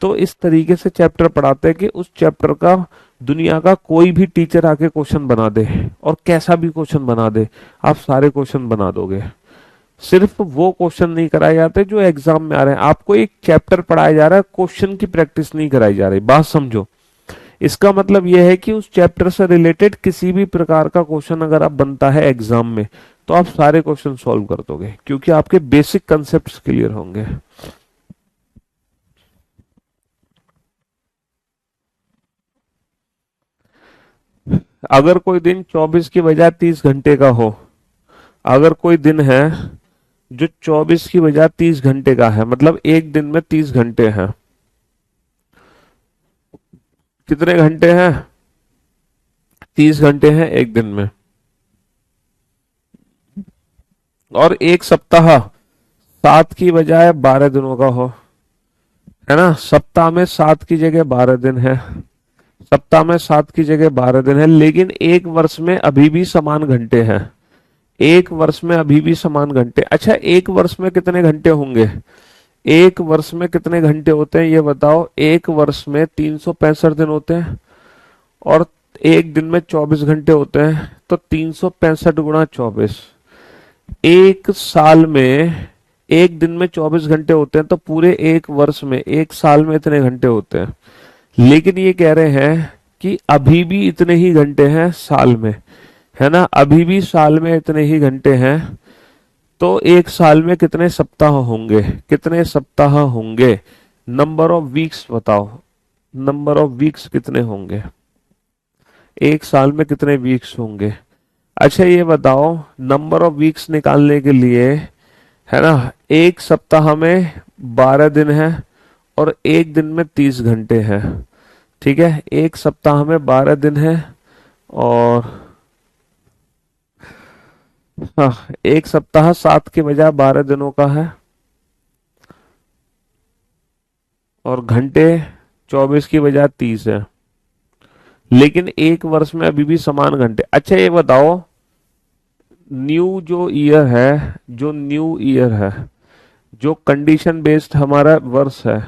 तो इस तरीके से चैप्टर पढ़ाते हैं कि उस चैप्टर का दुनिया का कोई भी टीचर आके क्वेश्चन बना दे, और कैसा भी क्वेश्चन बना दे, आप सारे क्वेश्चन बना दोगे। सिर्फ वो क्वेश्चन नहीं कराए जाते जो एग्जाम में आ रहे हैं। आपको एक चैप्टर पढ़ाया जा रहा है, क्वेश्चन की प्रैक्टिस नहीं कराई जा रही, बात समझो। इसका मतलब यह है कि उस चैप्टर से रिलेटेड किसी भी प्रकार का क्वेश्चन अगर आप बनता है एग्जाम में, तो आप सारे क्वेश्चन सॉल्व कर दोगे, क्योंकि आपके बेसिक कंसेप्ट क्लियर होंगे। अगर कोई दिन 24 की बजाय 30 घंटे का हो, अगर कोई दिन है जो 24 की बजाय 30 घंटे का है, मतलब एक दिन में 30 घंटे हैं। कितने घंटे हैं? 30 घंटे हैं एक दिन में। और एक सप्ताह 7 की बजाय 12 दिनों का हो, है ना? सप्ताह में 7 की जगह 12 दिन है, सप्ताह में 7 की जगह 12 दिन है, लेकिन एक वर्ष में अभी भी समान घंटे हैं। एक वर्ष में अभी भी समान घंटे। अच्छा, एक वर्ष में कितने घंटे होंगे? एक वर्ष में कितने घंटे होते हैं ये बताओ? एक वर्ष में 365 दिन होते हैं, और एक दिन में 24 घंटे होते हैं, तो 365 गुणा 24। एक साल में एक दिन में 24 घंटे होते हैं, तो पूरे एक वर्ष में, एक साल में इतने घंटे होते हैं। लेकिन ये कह रहे हैं कि अभी भी इतने ही घंटे हैं साल में, है ना, अभी भी साल में इतने ही घंटे हैं। तो एक साल में कितने सप्ताह होंगे, कितने सप्ताह होंगे, नंबर ऑफ वीक्स बताओ, नंबर ऑफ वीक्स कितने होंगे, एक साल में कितने वीक्स होंगे। अच्छा ये बताओ, नंबर ऑफ वीक्स निकालने के लिए, है ना, एक सप्ताह में 12 दिन है और एक दिन में 30 घंटे हैं। ठीक है, एक सप्ताह में 12 दिन है और हाँ, एक सप्ताह 7 के बजाय 12 दिनों का है और घंटे 24 की बजाय 30 है। लेकिन एक वर्ष में अभी भी समान घंटे। अच्छा ये बताओ, न्यू जो ईयर है, जो न्यू ईयर है, जो कंडीशन बेस्ड हमारा वर्ष है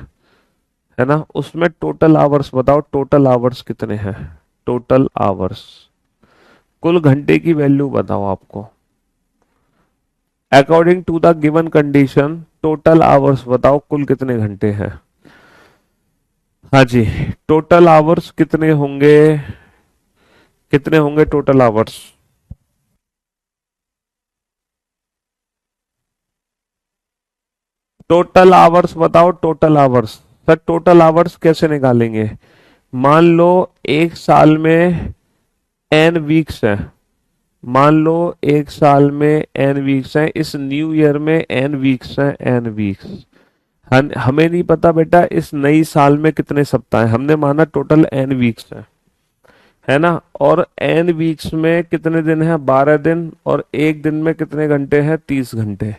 ना, उसमें टोटल आवर्स बताओ, टोटल आवर्स कितने हैं, टोटल आवर्स, कुल घंटे की वैल्यू बताओ आपको, according to the given condition total hours बताओ, कुल कितने घंटे हैं। हाँ जी, टोटल आवर्स कितने होंगे, कितने होंगे टोटल आवर्स। टोटल आवर्स बताओ, total hours. Sir total hours कैसे निकालेंगे, मान लो एक साल में एन वीक्स है, मान लो एक साल में एन वीक्स है, इस न्यू ईयर में एन वीक्स है, एन वीक्स। हमें नहीं पता बेटा इस नई साल में कितने सप्ताह हैं, हमने माना टोटल एन वीक्स है ना, और एन वीक्स में कितने दिन है, 12 दिन, और एक दिन में कितने घंटे हैं, 30 घंटे।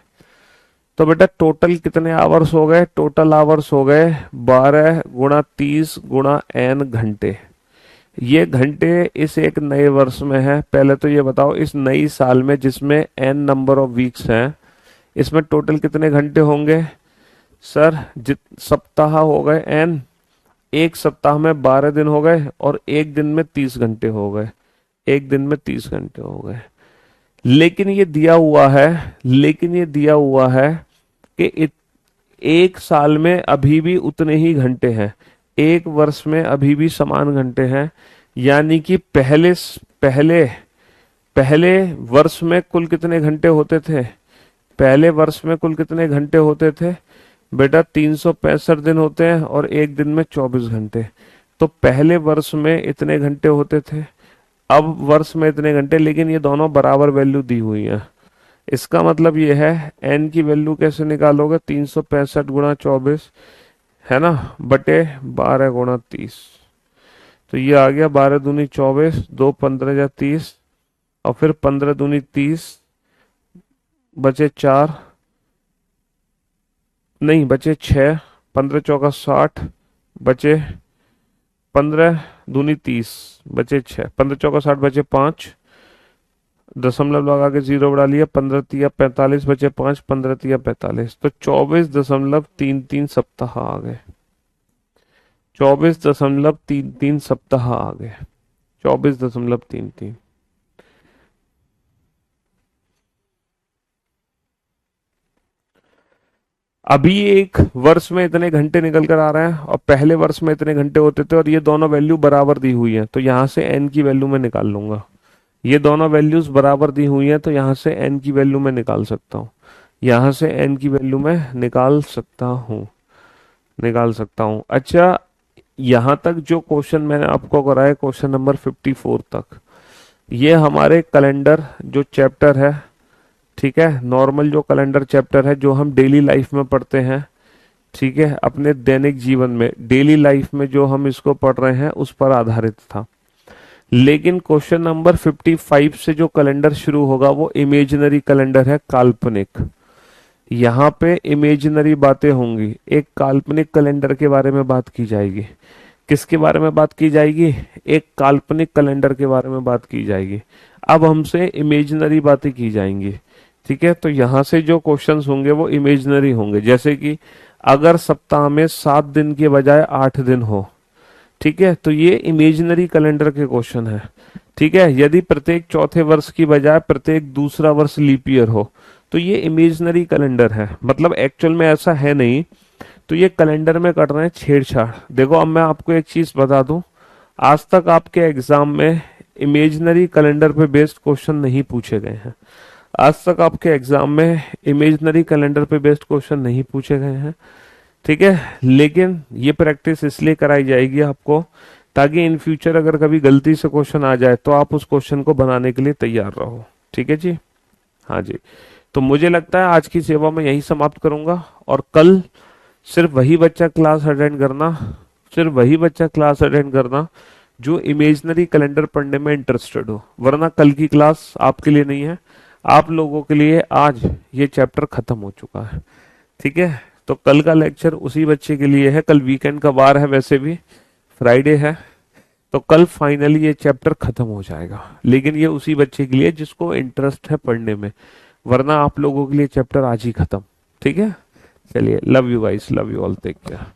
तो बेटा टोटल कितने आवर्स हो गए, टोटल आवर्स हो गए 12 गुणा 30 गुणा एन घंटे। ये घंटे इस एक नए वर्ष में है। पहले तो ये बताओ, इस नई साल में जिसमें एन नंबर ऑफ वीक्स हैं, इसमें टोटल कितने घंटे होंगे। सर जित सप्ताह हो गए एन, एक सप्ताह में 12 दिन हो गए और एक दिन में 30 घंटे हो गए, एक दिन में 30 घंटे हो गए। लेकिन ये दिया हुआ है, लेकिन ये दिया हुआ है कि एक साल में अभी भी उतने ही घंटे हैं, एक वर्ष में अभी भी समान घंटे हैं। यानी कि पहले पहले वर्ष में कुल कितने घंटे होते थे, पहले वर्ष में कुल कितने घंटे होते थे बेटा, 365 दिन होते हैं और एक दिन में 24 घंटे। तो पहले वर्ष में इतने घंटे होते थे, अब वर्ष में इतने घंटे, लेकिन ये दोनों बराबर वैल्यू दी हुई है। इसका मतलब ये है, एन की वैल्यू कैसे निकालोगे, 365 गुणा 24, है ना, बटे 12 गुणा 30। तो ये आ गया 12 दूनी 24, 2 15 या 30, और फिर 15 दूनी 30, बचे 4, नहीं बचे 6, 15 चौका 60, बचे 15 दूनी 30, बचे 6, 15 चौका 60, बचे 5, दशमलव लगा के 0 बढ़ा लिया, 15 तिया 45, बचे 5, 15 तिया 45, तो 24.33 सप्ताह आ गए, 24.33 सप्ताह आ गए, 24.33। अभी एक वर्ष में इतने घंटे निकल कर आ रहे हैं और पहले वर्ष में इतने घंटे होते थे, और ये दोनों वैल्यू बराबर दी हुई है, तो यहां से एन की वैल्यू मैं निकाल लूंगा। ये दोनों वैल्यूज बराबर दी हुई हैं, तो यहां से एन की वैल्यू मैं निकाल सकता हूँ, यहां से एन की वैल्यू मैं निकाल सकता हूँ, निकाल सकता हूँ। अच्छा यहां तक जो क्वेश्चन मैंने आपको कराया, क्वेश्चन नंबर 54 तक, ये हमारे कैलेंडर जो चैप्टर है, ठीक है, नॉर्मल जो कैलेंडर चैप्टर है, जो हम डेली लाइफ में पढ़ते हैं, ठीक है, अपने दैनिक जीवन में, डेली लाइफ में जो हम इसको पढ़ रहे हैं उस पर आधारित था। लेकिन क्वेश्चन नंबर 55 से जो कैलेंडर शुरू होगा वो इमेजिनरी कैलेंडर है, काल्पनिक। यहाँ पे इमेजिनरी बातें होंगी, एक काल्पनिक कैलेंडर के बारे में बात की जाएगी। किसके बारे में बात की जाएगी, एक काल्पनिक कैलेंडर के बारे में बात की जाएगी। अब हमसे इमेजिनरी बातें की जाएंगी, ठीक है। तो यहाँ से जो क्वेश्चंस होंगे वो इमेजिनरी होंगे, जैसे कि अगर सप्ताह में 7 दिन के बजाय 8 दिन हो, ठीक है, तो ये इमेजिनरी कैलेंडर के क्वेश्चन है, ठीक है। यदि प्रत्येक चौथे वर्ष की बजाय प्रत्येक दूसरा वर्ष लीप ईयर हो, तो ये इमेजिनरी कैलेंडर है, मतलब एक्चुअल में ऐसा है नहीं। तो ये कैलेंडर में कर रहे हैं छेड़छाड़। देखो अब मैं आपको एक चीज बता दूं, आज तक आपके एग्जाम में इमेजिनरी कैलेंडर पे बेस्ड क्वेश्चन नहीं पूछे गए हैं। आज तक आपके एग्जाम में इमेजिनरी कैलेंडर पे बेस्ड क्वेश्चन नहीं पूछे गए हैं, ठीक है। लेकिन ये प्रैक्टिस इसलिए कराई जाएगी आपको, ताकि इन फ्यूचर अगर कभी गलती से क्वेश्चन आ जाए तो आप उस क्वेश्चन को बनाने के लिए तैयार रहो, ठीक है जी। हाँ जी, तो मुझे लगता है आज की सेवा मैं यही समाप्त करूंगा, और कल सिर्फ वही बच्चा क्लास अटेंड करना, सिर्फ वही बच्चा क्लास अटेंड करना जो इमेजिनरी कैलेंडर पढ़ने में इंटरेस्टेड हो, वरना कल की क्लास आपके लिए नहीं है। आप लोगों के लिए आज ये चैप्टर खत्म हो चुका है, ठीक है। तो कल का लेक्चर उसी बच्चे के लिए है। कल वीकेंड का वार है, वैसे भी फ्राइडे है, तो कल फाइनली ये चैप्टर खत्म हो जाएगा। लेकिन ये उसी बच्चे के लिए जिसको इंटरेस्ट है पढ़ने में, वरना आप लोगों के लिए चैप्टर आज ही खत्म, ठीक है। चलिए, love you guys, love you all, take care.